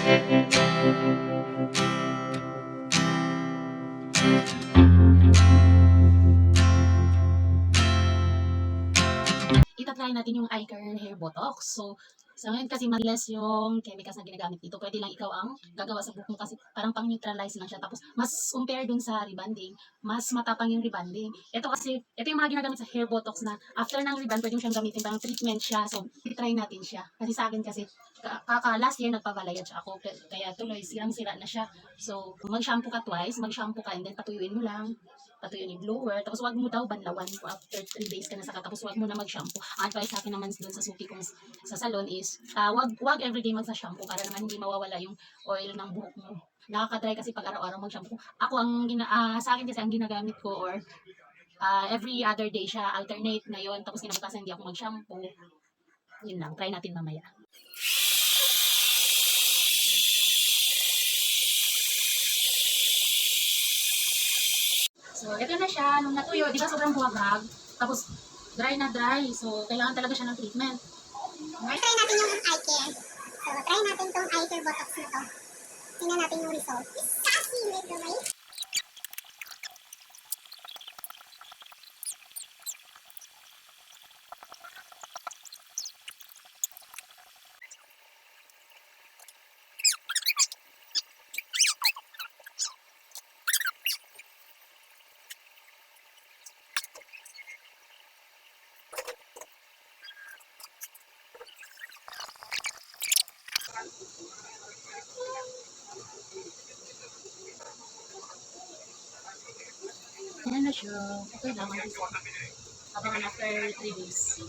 Ita-try natin yung iCare Hair Botox. So, sa ngayon kasi madalas yung chemicals na ginagamit dito. Pwede lang ikaw ang gagawa sa buhok mo kasi parang pang-neutralize lang siya. Tapos, mas compare dun sa rebonding, mas matapang yung rebonding. Ito kasi, ito yung mga ginagamit sa hair botox na after ng rebond, pwede mo siyang gamitin, parang treatment siya. So, try natin siya. Kasi sa akin kasi, kaka last year nagpabalayad siya ako. Kaya tuloy, sirang-sira na siya. So, mag-shampoo ka twice, mag-shampoo ka and then patuyuin mo lang. Patuyuin yung blower. Tapos, wag mo daw banlawan after 3 days ka na saka. Tapos, wag mo na mag-shampoo. Ang advice sa akin naman doon sa suki kong sa salon is, wag everyday magsa-shampoo para naman hindi mawawala yung oil ng buhok mo. Nakaka-dry kasi pag araw-araw mag-shampoo. Ako sa akin kasi ang ginagamit ko or every other day siya, alternate ngayon, tapos kinabukasan hindi ako mag-shampoo. Yun lang, try natin mamaya. So, ito na siya. Nung natuyo, di ba sobrang buwagag? Tapos, dry na dry. So, kailangan talaga siya ng treatment. Try natin yung iCare. So, try natin tong iCare Botox na to. Tingnan natin yung result. Kasi medyo may Ayan na siya. Okay lang. Abangan after 3 days.